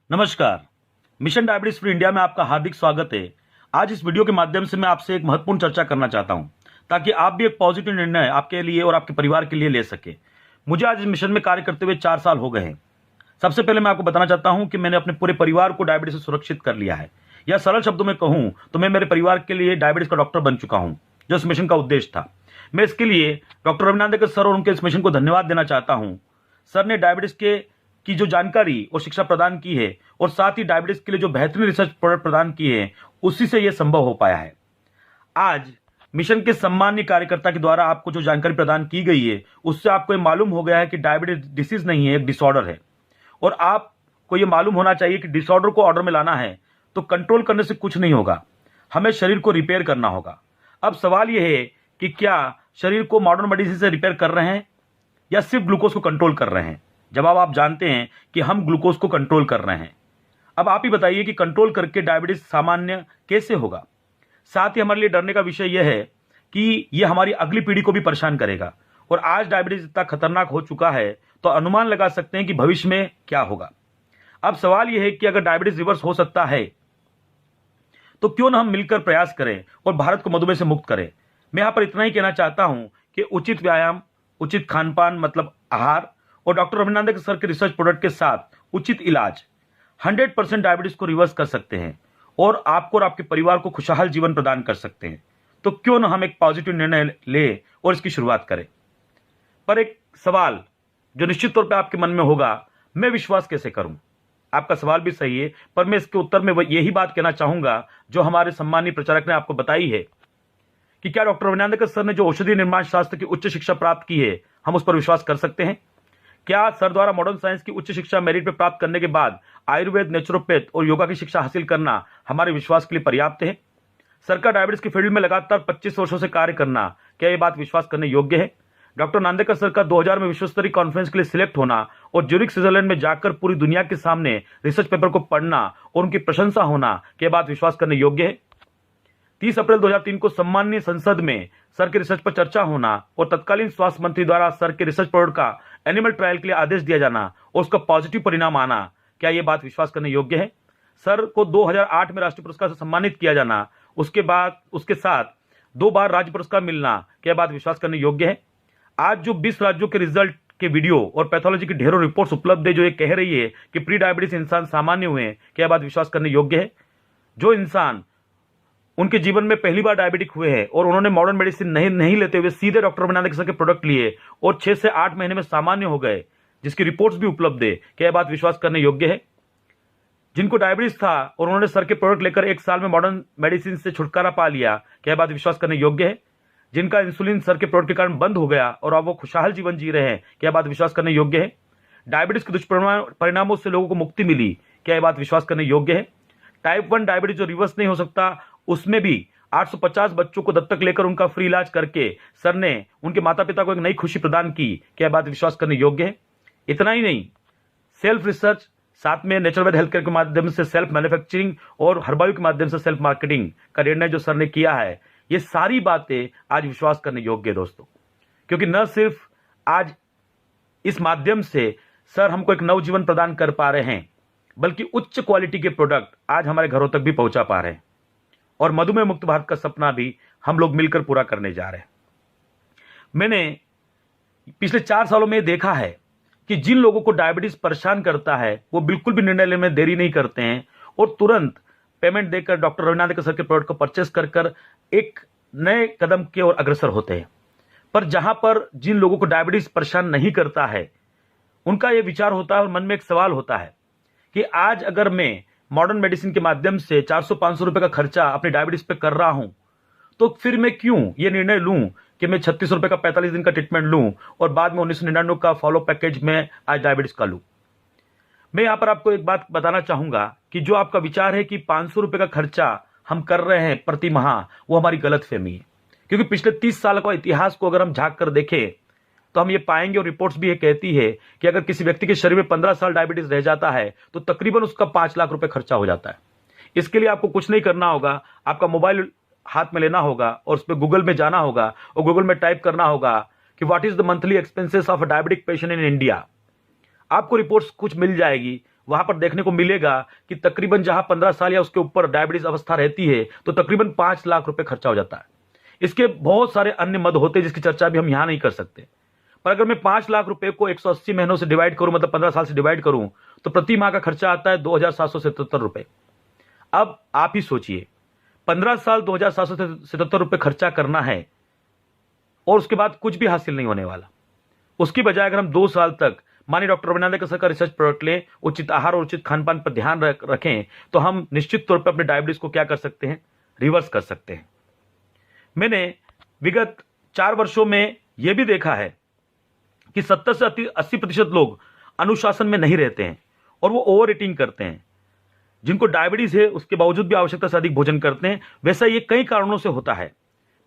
नमस्कार। Mission diabetes free India में आपका हार्दिक स्वागत है। आज इस वीडियो के माध्यम से मैं आपसे एक महत्वपूर्ण चर्चा करना चाहता हूं ताकि आप भी एक पॉजिटिव निर्णय आपके लिए और आपके परिवार के लिए ले सके। मुझे आज इस मिशन में कार्य करते हुए 4 साल हो गए हैं। सबसे पहले मैं आपको बताना चाहता हूं कि मैंने अपने पूरे परिवार को डायबिटीज से सुरक्षित कर लिया है, या सरल शब्दों में कहूं तो मैं मेरे परिवार के लिए डायबिटीज का डॉक्टर बन चुका हूं, जो इस मिशन का उद्देश्य था। मैं इसके लिए डॉक्टर रविनांदेकर सर और उनके इस मिशन को धन्यवाद देना चाहता हूं। सर ने डायबिटीज की जो जानकारी और शिक्षा प्रदान की है, और साथ ही डायबिटीज के लिए जो बेहतरीन रिसर्च प्रोडक्ट प्रदान किए हैं, उसी से यह संभव हो पाया है। आज मिशन के सम्मान्य कार्यकर्ता के द्वारा आपको जो जानकारी प्रदान की गई है, उससे आपको ये मालूम हो गया है कि डायबिटीज डिसीज नहीं है, एक डिसऑर्डर है। और आपको ये मालूम होना चाहिए कि डिसऑर्डर को ऑर्डर में लाना है तो कंट्रोल करने से कुछ नहीं होगा, हमें शरीर को रिपेयर करना होगा। अब सवाल यह है कि क्या शरीर को मॉडर्न मेडिसिन से रिपेयर कर रहे हैं या सिर्फ ग्लूकोज को कंट्रोल कर रहे हैं? जवाब आप जानते हैं कि हम ग्लूकोज को कंट्रोल कर रहे हैं। अब आप ही बताइए कि कंट्रोल करके डायबिटीज सामान्य कैसे होगा। साथ ही हमारे लिए डरने का विषय यह है कि यह हमारी अगली पीढ़ी को भी परेशान करेगा, और आज डायबिटीज इतना खतरनाक हो चुका है तो अनुमान लगा सकते हैं कि भविष्य में क्या होगा। अब सवाल यह है कि अगर डायबिटीज रिवर्स हो सकता है तो क्यों न हम मिलकर प्रयास करें और भारत को मधुमेह से मुक्त करें। मैं यहां पर इतना ही कहना चाहता हूं कि उचित व्यायाम, उचित खानपान मतलब आहार, और डॉक्टर रविनांदेकर सर के रिसर्च प्रोडक्ट के साथ उचित इलाज 100% डायबिटीज को रिवर्स कर सकते हैं और आपको और आपके परिवार को खुशहाल जीवन प्रदान कर सकते हैं। तो क्यों न हम एक पॉजिटिव निर्णय ले और इसकी शुरुआत करें। पर एक सवाल जो निश्चित तौर पे आपके मन में होगा, मैं विश्वास कैसे करूं? आपका सवाल भी सही है, पर मैं इसके उत्तर में यही बात कहना चाहूंगा जो हमारे सम्मानीय प्रचारक ने आपको बताई है कि क्या डॉक्टर रविनांदेकर सर ने जो औषधि निर्माण शास्त्र की उच्च शिक्षा प्राप्त की है, हम उस पर विश्वास कर सकते हैं? क्या सर द्वारा मॉडर्न साइंस की उच्च शिक्षा मेरिट पे प्राप्त करने के बाद आयुर्वेद, नेचुरोपैथ और योगा की शिक्षा हासिल करना हमारे विश्वास के लिए पर्याप्त है? सर का डायबिटीज की फील्ड में लगातार 25 वर्षों से कार्य करना, क्या यह बात विश्वास करने योग्य है? डॉक्टर नांदेकर सर का 2000 में विश्व स्तरीय कॉन्फ्रेंस के लिए सिलेक्ट होना और ज्यूरिख स्विट्जरलैंड में जाकर पूरी दुनिया के सामने रिसर्च पेपर को पढ़ना और उनकी प्रशंसा होना, क्या बात विश्वास करने योग्य है? 30 अप्रैल 2003 को सम्माननीय संसद में सर के रिसर्च पर चर्चा होना और तत्कालीन स्वास्थ्य मंत्री द्वारा सर के रिसर्च प्रोडक्ट का एनिमल ट्रायल के लिए आदेश दिया जाना और उसका पॉजिटिव परिणाम आना, क्या यह बात विश्वास करने योग्य है? सर को 2008 में राष्ट्रीय पुरस्कार से सम्मानित किया जाना, उसके साथ 2 बार राज्य पुरस्कार मिलना, क्या बात विश्वास करने योग्य है? आज जो 20 राज्यों के रिजल्ट के वीडियो और पैथोलॉजी की ढेरों रिपोर्ट्स उपलब्ध है जो ये कह रही है कि प्री डायबिटीज इंसान सामान्य हुए हैं, क्या बात विश्वास करने योग्य है? जो इंसान उनके जीवन में पहली बार डायबिटिक हुए हैं और उन्होंने मॉडर्न मेडिसिन नहीं लेते हुए सीधे डॉक्टर रविनांदेकर सर के प्रोडक्ट लिए और 6 से 8 महीने में सामान्य हो गए, जिसकी रिपोर्ट्स भी उपलब्ध है, क्या यह बात विश्वास करने योग्य है? जिनको डायबिटीज था और उन्होंने सर के प्रोडक्ट लेकर 1 साल में मॉडर्न मेडिसिन से छुटकारा पा लिया, क्या यह बात विश्वास करने योग्य है? जिनका इंसुलिन सर के प्रोडक्ट के कारण बंद हो गया और अब वो खुशहाल जीवन जी रहे हैं, क्या यह बात विश्वास करने योग्य है? डायबिटीज के दुष्परिणामों से लोगों को मुक्ति मिली, क्या यह बात विश्वास करने योग्य है? टाइप 1 डायबिटीज जो रिवर्स नहीं हो सकता, उसमें भी 850 बच्चों को दत्तक लेकर उनका फ्री इलाज करके सर ने उनके माता पिता को एक नई खुशी प्रदान की, क्या बात विश्वास करने योग्य है? इतना ही नहीं, सेल्फ रिसर्च, साथ में नेचुरोपैथ हेल्थ केयर के माध्यम से सेल्फ मैन्युफैक्चरिंग और हर्बायू के माध्यम से सेल्फ मार्केटिंग का निर्णय जो सर ने किया है, ये सारी बातें आज विश्वास करने योग्य है दोस्तों। क्योंकि न सिर्फ आज इस माध्यम से सर हमको एक नवजीवन प्रदान कर पा रहे हैं, बल्कि उच्च क्वालिटी के प्रोडक्ट आज हमारे घरों तक भी पहुंचा पा रहे हैं, और मधुमेह मुक्त भारत का सपना भी हम लोग मिलकर पूरा करने जा रहे हैं। मैंने पिछले 4 सालों में देखा है कि जिन लोगों को डायबिटीज परेशान करता है वो बिल्कुल भी निर्णय लेने में देरी नहीं करते हैं और तुरंत पेमेंट देकर डॉक्टर रविनांदेकर सर के प्रोडक्ट को परचेस कर एक नए कदम की ओर अग्रसर होते हैं। पर जहां पर जिन लोगों को डायबिटीज परेशान नहीं करता है, उनका यह विचार होता है और मन में एक सवाल होता है कि आज अगर मैं मॉडर्न मेडिसिन के माध्यम से 400-500 रुपए का खर्चा अपने डायबिटीज पे कर रहा हूं, तो फिर मैं क्यों ये निर्णय लूं कि मैं 36 रुपए का 45 दिन का ट्रीटमेंट लूं और बाद में 1999 का फॉलो पैकेज में आज डायबिटीज का लूं। मैं यहां पर आपको एक बात बताना चाहूंगा कि जो आपका विचार है कि 500 रुपए का खर्चा हम कर रहे हैं प्रति माह, वो हमारी गलतफहमी है। क्योंकि पिछले 30 साल का इतिहास को अगर हम झांक कर देखें तो हम ये पाएंगे, और रिपोर्ट्स भी ये कहती है कि अगर किसी व्यक्ति के शरीर में 15 साल डायबिटीज रह जाता है तो तकरीबन उसका 5 लाख रुपए खर्चा हो जाता है। इसके लिए आपको कुछ नहीं करना होगा, आपका मोबाइल हाथ में लेना होगा और उस पर गूगल में जाना होगा और गूगल में टाइप करना होगा कि what is the monthly expenses of a diabetic patient in India. आपको रिपोर्ट्स कुछ मिल जाएगी वहां पर देखने को मिलेगा कि तकरीबन जहां 15 साल या उसके ऊपर डायबिटीज अवस्था रहती है तो तकरीबन 5 लाख रुपए खर्चा हो जाता है। इसके बहुत सारे अन्य मद होते हैं जिसकी चर्चा भी हम यहां नहीं कर सकते। पर अगर मैं 5 लाख रुपए को 180 महीनों से डिवाइड करूं, मतलब 15 साल से डिवाइड करूं, तो प्रति माह का खर्चा आता है 2777 रुपए। अब आप ही सोचिए, 15 साल 2777 रुपए खर्चा करना है और उसके बाद कुछ भी हासिल नहीं होने वाला। उसकी बजाय अगर हम 2 साल तक माननीय डॉक्टर रविनाथ सर का रिसर्च प्रोडक्ट लें, उचित आहार और उचित खान पान पर ध्यान रखें, तो हम निश्चित तौर पर अपने डायबिटीज को क्या कर सकते हैं, रिवर्स कर सकते हैं। मैंने विगत 4 वर्षों में यह भी देखा है कि 70 से 80% लोग अनुशासन में नहीं रहते हैं और वो ओवर ईटिंग करते हैं। जिनको डायबिटीज है उसके बावजूद भी आवश्यकता से अधिक भोजन करते हैं। वैसा ये कई कारणों से होता है,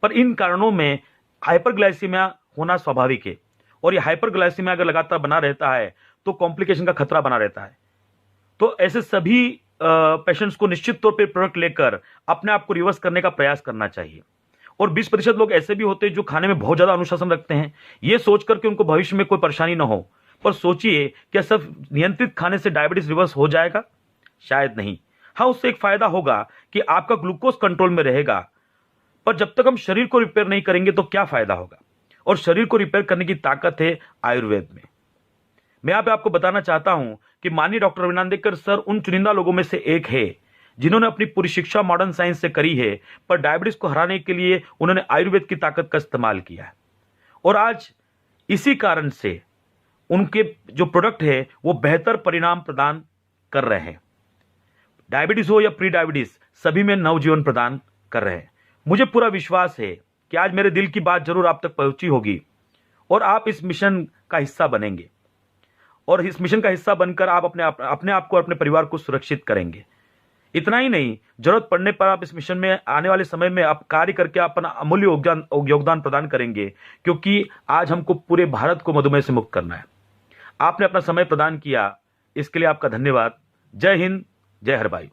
पर इन कारणों में हाइपरग्लाइसीमिया होना स्वाभाविक है और ये हाइपरग्लाइसीमिया अगर लगातार बना रहता है तो कॉम्प्लिकेशन का खतरा बना रहता है। तो ऐसे सभी पेशेंट्स को निश्चित तौर पर प्रोडक्ट लेकर अपने आप को रिवर्स करने का प्रयास करना चाहिए। और 20% लोग ऐसे भी होते हैं जो खाने में बहुत ज्यादा अनुशासन रखते हैं, ये सोचकर कि उनको भविष्य में कोई परेशानी ना हो। पर सोचिए, क्या सिर्फ नियंत्रित खाने से डायबिटीज रिवर्स हो जाएगा? शायद नहीं। हाँ, उससे एक फायदा होगा कि आपका ग्लूकोज कंट्रोल में रहेगा, पर जब तक हम शरीर को रिपेयर नहीं करेंगे तो क्या फायदा होगा? और शरीर को रिपेयर करने की ताकत है आयुर्वेद में। मैं यहाँ पे आपको बताना चाहता हूं कि माननीय डॉक्टर रविनाथ सर उन चुनिंदा लोगों में से एक है जिन्होंने अपनी पूरी शिक्षा मॉडर्न साइंस से करी है, पर डायबिटीज को हराने के लिए उन्होंने आयुर्वेद की ताकत का इस्तेमाल किया है। और आज इसी कारण से उनके जो प्रोडक्ट है वो बेहतर परिणाम प्रदान कर रहे हैं। डायबिटीज हो या प्री डायबिटीज, सभी में नवजीवन प्रदान कर रहे हैं। मुझे पूरा विश्वास है कि आज मेरे दिल की बात जरूर आप तक पहुंची होगी और आप इस मिशन का हिस्सा बनेंगे और इस मिशन का हिस्सा बनकर आप अपने आप को और अपने परिवार को सुरक्षित करेंगे। इतना ही नहीं, जरूरत पड़ने पर आप इस मिशन में आने वाले समय में आप कार्य करके अपना अमूल्य योगदान प्रदान करेंगे, क्योंकि आज हमको पूरे भारत को मधुमेह से मुक्त करना है। आपने अपना समय प्रदान किया, इसके लिए आपका धन्यवाद। जय हिंद, जय हर भाई।